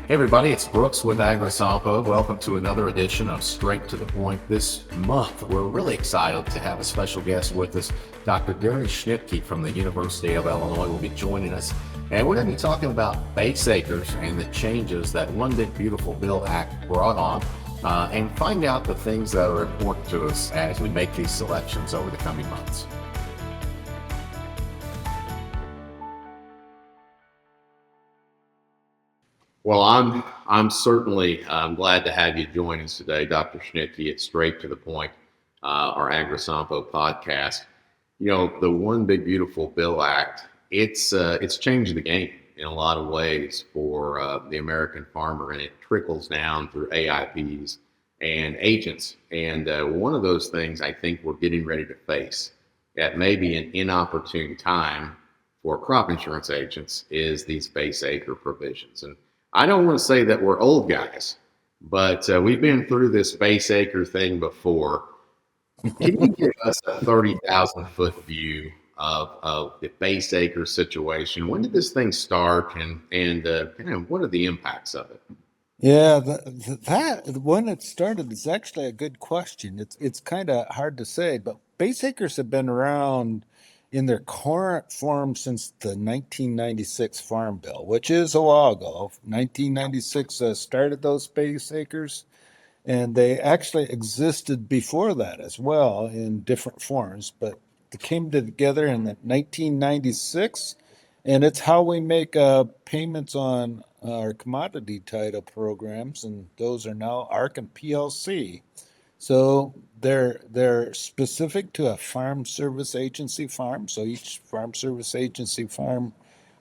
Hey everybody, it's Brooks with AgriSompo. Welcome to another edition of Straight to the Point. This month, we're really excited to have a special guest with us. Dr. Gary Schnitke from the University of Illinois will be joining us. And we're going to be talking about base acres and the changes that One Big Beautiful Bill Act brought on, and find out the things that are important to us as we make these selections over the coming months. Well, I'm certainly glad to have you join us today, Dr. Schnitke. It's Straight to the Point, our AgriSompo podcast. You know, the One Big Beautiful Bill Act, it's changed the game in a lot of ways for the American farmer, and it trickles down through AIPs and agents. And one of those things I think we're getting ready to face at maybe an inopportune time for crop insurance agents is these base acre provisions. And I don't want to say that we're old guys, but we've been through this base acre thing before. Can you give us a 30,000 foot view of the base acre situation? When did this thing start, and kind of what are the impacts of it? Yeah, that when it started is actually a good question. It's kind of hard to say, but base acres have been around in their current form since the 1996 Farm Bill, which is a while ago. 1996 started those base acres, and they actually existed before that as well in different forms, but they came together in the 1996, and it's how we make payments on our commodity title programs, and those are now ARC and PLC. So they're specific to a farm service agency farm. So each farm service agency farm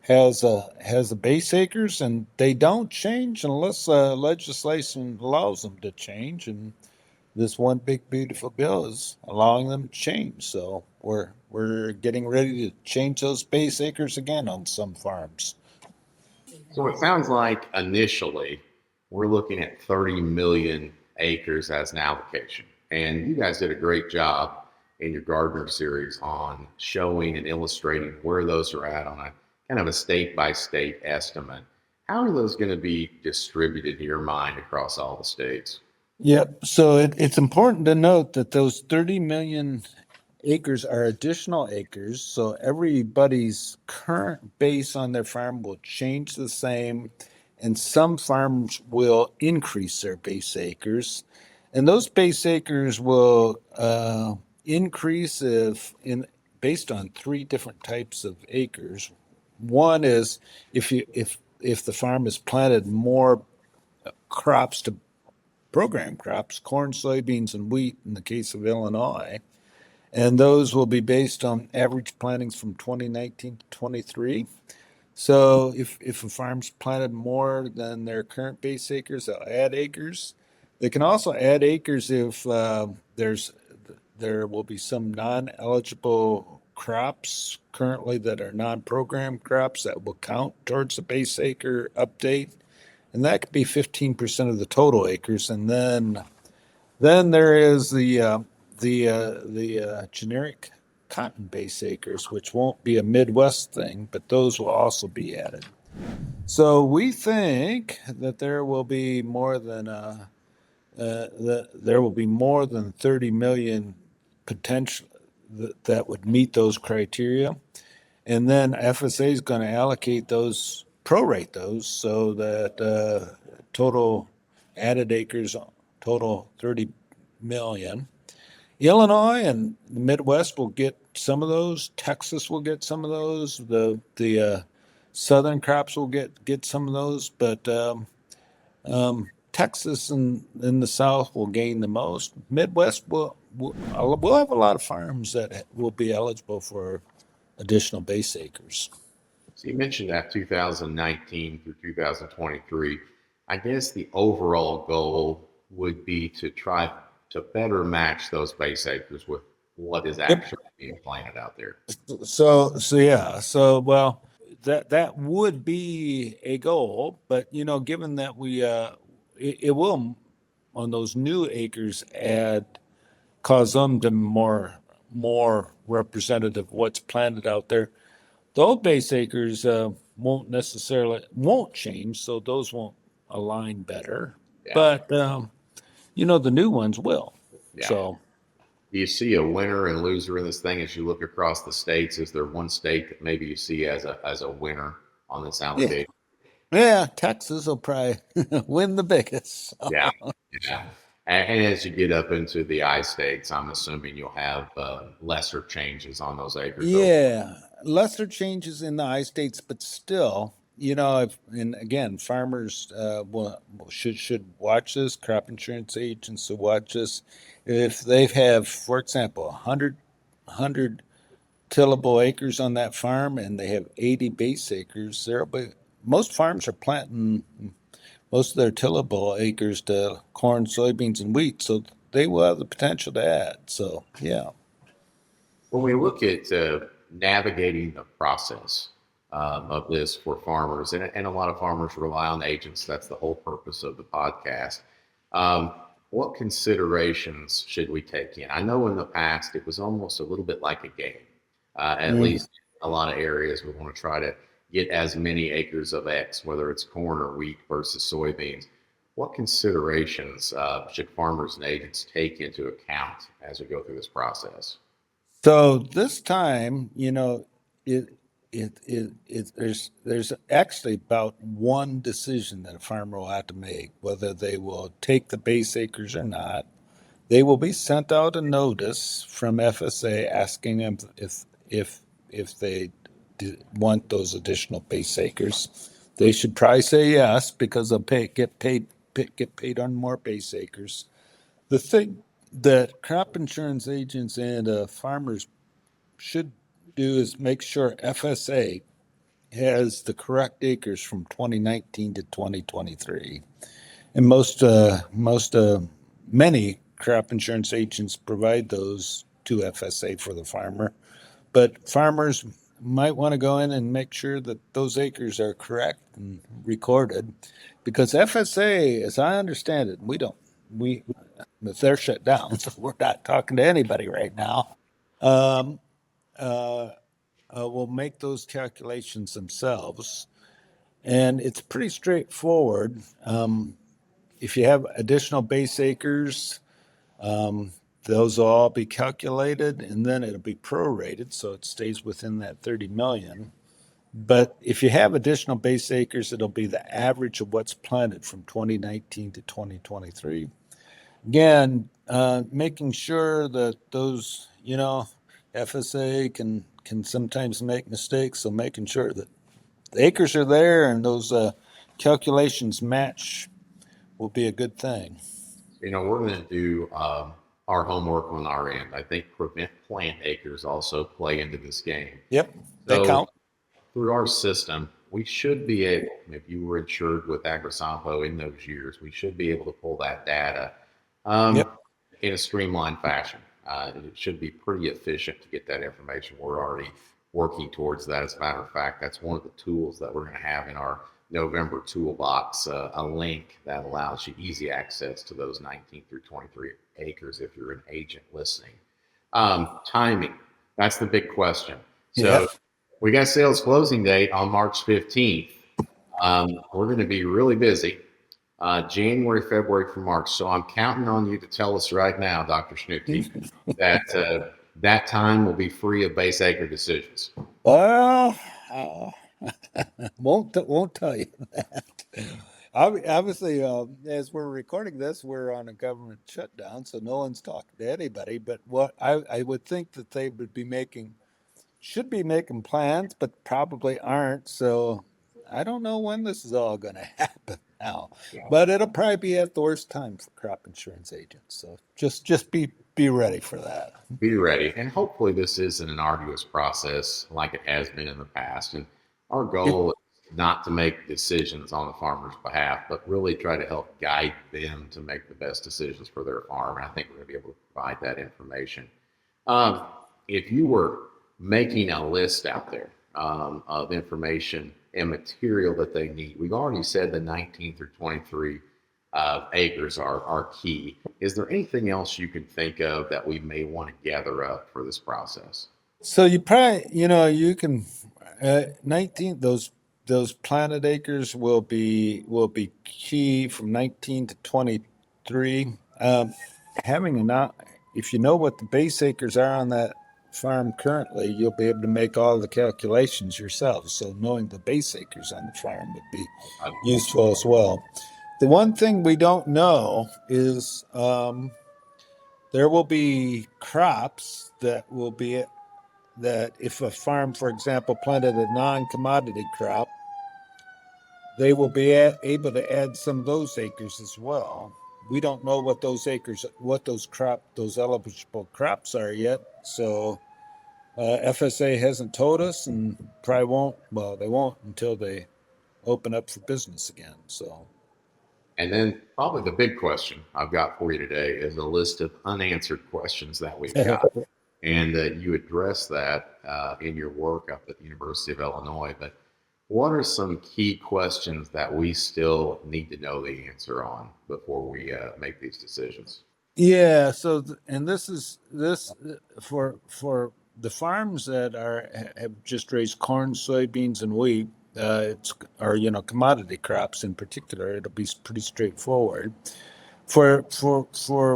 has a base acres, and they don't change unless legislation allows them to change. And this one big beautiful bill is allowing them to change. So we're getting ready to change those base acres again on some farms. So it sounds like initially we're looking at 30 million acres as an allocation. And you guys did a great job in your Gardener series on showing and illustrating where those are at on a kind of a state by state estimate. How are those going to be distributed in your mind across all the states? Yep. So it's important to note that those 30 million acres are additional acres. So everybody's current base on their farm will change the same, and some farms will increase their base acres. And those base acres will increase if in based on three different types of acres. One is if the farm has planted more crops to program crops, corn, soybeans, and wheat in the case of Illinois. And those will be based on average plantings from 2019 to 23. So if a farm's planted more than their current base acres, they'll add acres. They can also add acres if there will be some non-eligible crops currently that are non-program crops that will count towards the base acre update, and that could be 15% of the total acres. And then there is the generic cotton base acres, which won't be a Midwest thing, but those will also be added. So we think that there will be more than 30 million potential that would meet those criteria. And then FSA is going to allocate those, prorate those, so that total added acres total 30 million. Illinois and the Midwest will get some of those. Texas will get some of those. The southern crops will get some of those, but Texas and in the South will gain the most. Midwest will have a lot of farms that will be eligible for additional base acres. So you mentioned that 2019 through 2023. I guess the overall goal would be to try to better match those base acres with what is Yep. actually being planted out there. So yeah. So well, that would be a goal, but given that it will on those new acres cause them to more representative of what's planted out there. The old base acres won't change, so those align better, Yeah. but the new ones will. Yeah. So Do you see a winner and loser in this thing as you look across the states? Is there one state that maybe you see as a winner on this yeah, allocation? yeah, Texas will probably win the biggest. Yeah. Yeah. And as you get up into the I states, I'm assuming you'll have lesser changes on those acres over. Yeah, lesser changes in the I states, but still, and again, farmers should watch this. Crop insurance agents should watch this. If they have, for example, 100 tillable acres on that farm, and they have 80 base acres, there'll be most farms are planting most of their tillable acres to corn, soybeans, and wheat, so they will have the potential to add. So, yeah. When we look at navigating the process of this for farmers, and a lot of farmers rely on agents, that's the whole purpose of the podcast. Um, what considerations should we take in? I know in the past it was almost a little bit like a game. At Mm. least in a lot of areas, we want to try to get as many acres of X, whether it's corn or wheat versus soybeans. What considerations should farmers and agents take into account as we go through this process? So this time, it there's actually about one decision that a farmer will have to make, whether they will take the base acres or not. They will be sent out a notice from FSA asking them if they want those additional base acres. They should probably say yes because they'll get paid on more base acres. The thing that crop insurance agents and farmers should do is make sure FSA has the correct acres from 2019 to 2023. And many crop insurance agents provide those to FSA for the farmer. But farmers might want to go in and make sure that those acres are correct and recorded, because FSA, as I understand it, we they're shut down, so we're not talking to anybody right now. Um, uh, will make those calculations themselves. And it's pretty straightforward. If you have additional base acres, um, those will all be calculated and then it'll be prorated so it stays within that 30 million. But if you have additional base acres, it'll be the average of what's planted from 2019 to 2023. Again, making sure that those, FSA can sometimes make mistakes, so making sure that the acres are there and those calculations match will be a good thing. We're going to do our homework on our end. I think prevent plant acres also play into this game. Yep, they So count. through our system, we should be able, if you were insured with AgriSompo in those years, we should be able to pull that data Yep. um, in a streamlined fashion. It should be pretty efficient to get that information. We're already working towards that. As a matter of fact, that's one of the tools that we're going to have in our November toolbox, a link that allows you easy access to those 19 through 23 acres if you're an agent listening. Timing, that's the big question. Yep. So we got sales closing date on March 15th. We're going to be really busy. January, February, for March. So I'm counting on you to tell us right now, Dr. Schnitke, that that time will be free of base acre decisions. Well, won't tell you that. Obviously, as we're recording this, we're on a government shutdown, so no one's talking to anybody. But what I would think that they would be should be making plans, but probably aren't. So I don't know when this is all going to happen now, but it'll probably be at the worst time for crop insurance agents. So just be ready for that. Be ready. And hopefully, this isn't an arduous process like it has been in the past. And our goal is not to make decisions on the farmer's behalf, but really try to help guide them to make the best decisions for their farm. And I think we're going to be able to provide that information. Um, if you were making a list out there of information and material that they need, we've already said the 19 through 23 acres are key. Is there anything else you can think of that we may want to gather up for this process? So you probably, you can 19 those those planted acres will be key from 19 to 23. Having enough, if you know what the base acres are on that farm currently, you'll be able to make all the calculations yourself. So knowing the base acres on the farm would be I, useful as well. The one thing we don't know is there will be crops that if a farm, for example, planted a non-commodity crop, they will be able to add some of those acres as well. We don't know what those acres, what those eligible crops are yet. So FSA hasn't told us, and probably won't. Well, they won't until they open up for business again. So and then probably the big question I've got for you today is a list of unanswered questions that we've got. And you address that in your work up at the University of Illinois. But what are some key questions that we still need to know the answer on before we make these decisions? yeah. So and this for the farms that have just raised corn, soybeans, and wheat. It's or commodity crops in particular. It'll be pretty straightforward. For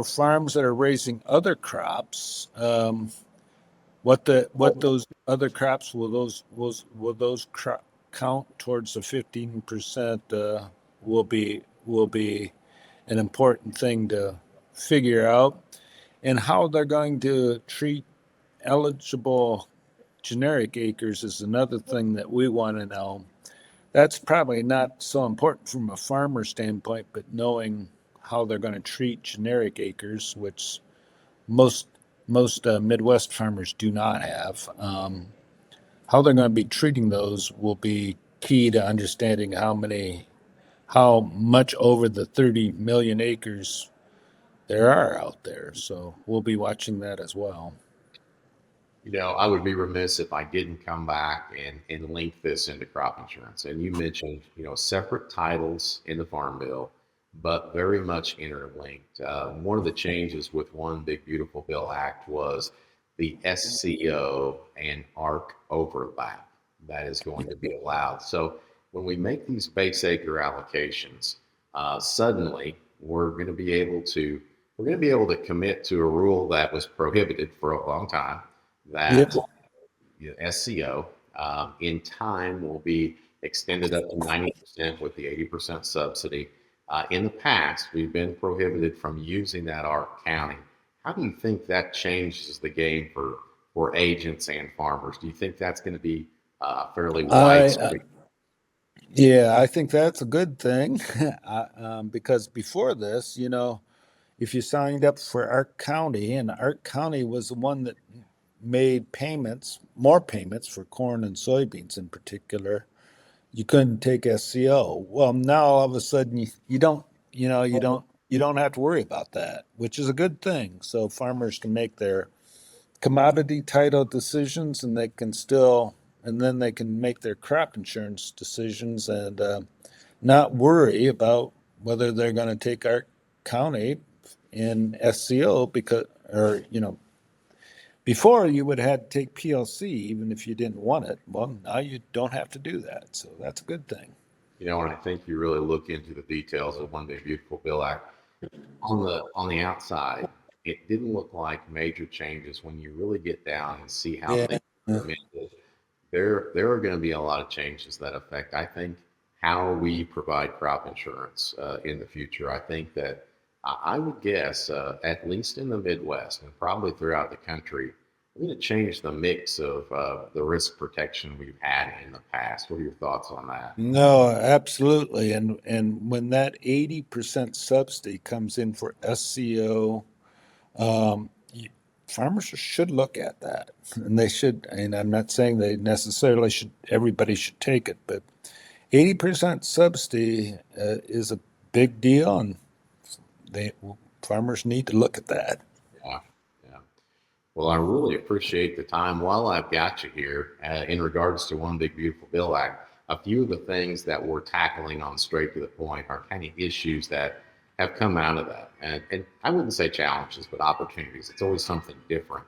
farms that are raising other crops, what those other crops will those count towards the 15%? Will be an important thing to figure out, and how they're going to treat eligible generic acres is another thing that we want to know. That's probably not so important from a farmer standpoint, but knowing how they're going to treat generic acres, which most most Midwest farmers do not have. How they're going to be treating those will be key to understanding how much over the 30 million acres there are out there. So we'll be watching that as well. I would be remiss if I didn't come back and link this into crop insurance. And you mentioned, separate titles in the Farm Bill, but very much interlinked. One of the changes with One Big Beautiful Bill Act was the SCO and ARC overlap that is going to be allowed. So when we make these base acre allocations, suddenly we're going to be able to commit to a rule that was prohibited for a long time, Yep. that SCO in time will be extended up to 90% with the 80% subsidy. In the past, we've been prohibited from using that ARC counting. How do you think that changes the game for agents and farmers? Do you think that's going to be fairly I widespread? Yeah, I think that's a good thing. Because before this, if you signed up for Ark County, and Ark County was the one that made more payments for corn and soybeans in particular, you couldn't take SCO. Well, now all of a sudden you don't have to worry about that, which is a good thing. So farmers can make their commodity title decisions, and then they can make their crop insurance decisions, and not worry about whether they're going to take our county in SCO, because, or, before you would have had to take PLC even if you didn't want it. Well, now you don't have to do that. So that's a good thing. And I think you really look into the details of One Big Beautiful Bill Act. On the outside, it didn't look like major changes. When you really get down and see how Yeah. things are implemented, there are going to be a lot of changes that affect, I think, how we provide crop insurance in the future. I think that I would guess, at least in the Midwest and probably throughout the country, we're going to change the mix of the risk protection we've had in the past. What are your thoughts on that? No, absolutely. And when that 80% subsidy comes in for SCO, um, farmers should look at that, and they should. And I'm not saying they necessarily should. Everybody should take it, but 80% subsidy is a big deal, and they farmers need to look at that. Yeah, yeah. Well, I really appreciate the time. While I've got you here, in regards to One Big Beautiful Bill Act, a few of the things that we're tackling on Straight to the Point are kind of issues that have come out of that. And I wouldn't say challenges, but opportunities. It's always something different.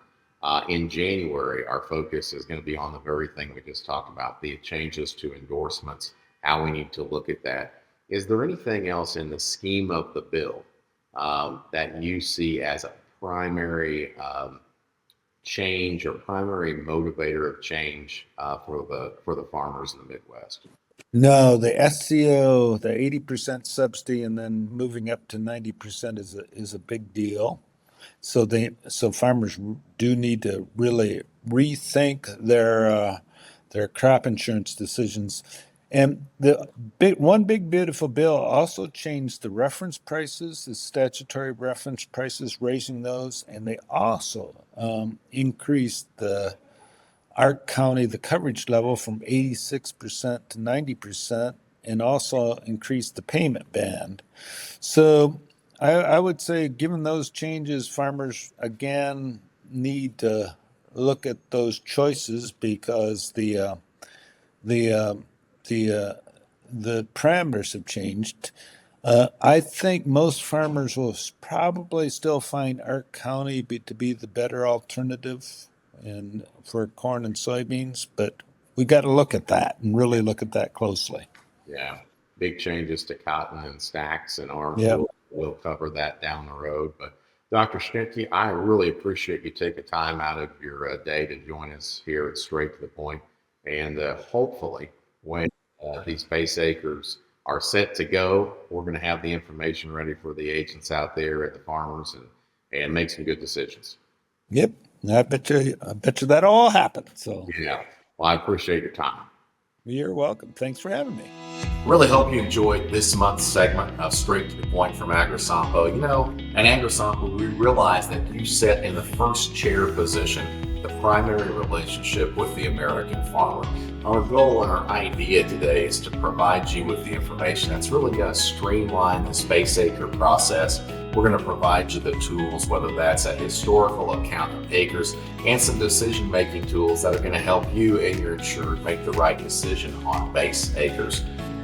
In January, our focus is going to be on the very thing we just talked about, the changes to endorsements, how we need to look at that. Is there anything else in the scheme of the bill that you see as a primary change or primary motivator of change for the farmers in the Midwest? No, the SCO, the 80% subsidy, and then moving up to 90% is a big deal. So farmers do need to really rethink their crop insurance decisions. And the one big beautiful bill also changed the reference prices, the statutory reference prices, raising those, and they also increased the Ark County the coverage level from 86% to 90%, and also increased the payment band. So I would say, given those changes, farmers again need to look at those choices because the the parameters have changed. I think most farmers will probably still find Ark County to be the better alternative and for corn and soybeans, but we got to look at that and really look at that closely. Yeah, big changes to cotton and stacks, and Yep. we'll cover that down the road. But Dr. Schnitke, I really appreciate you taking time out of your day to join us here at Straight to the Point. And hopefully, when these base acres are set to go, we're going to have the information ready for the agents out there at the farmers and make some good decisions. Yep. I bet you that all happened. So Yeah. Well, I appreciate your time. you're welcome. Thanks for having me. Really hope you enjoyed this month's segment of Straight to the Point from AgriSompo. You know, at AgriSompo, we realize that you set in the first chair position the primary relationship with the American farmer. Our goal and our idea today is to provide you with the information that's really going to streamline the space acre process. We're going to provide you the tools, whether that's a historical account of acres and some decision-making tools that are going to help you and your insured make the right decision on base acres.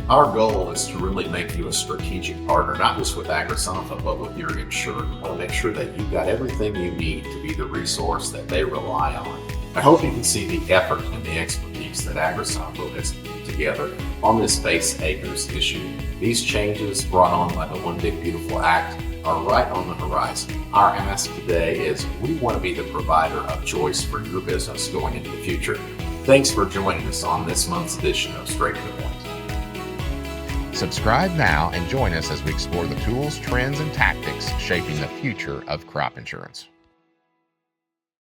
Our goal is to really make you a strategic partner, not just with AgriSompo, but with your insured. We want to make sure that you've got everything you need to be the resource that they rely on. I hope you can see the effort and the expertise that AgriSompo has put together on this base acres issue. These changes brought on by the One Big Beautiful Act are right on the horizon. Our ask today is we want to be the provider of choice for your business going into the future. Thanks for joining us on this month's edition of Straight to the Point. Subscribe now and join us as we explore the tools, trends, and tactics shaping the future of crop insurance.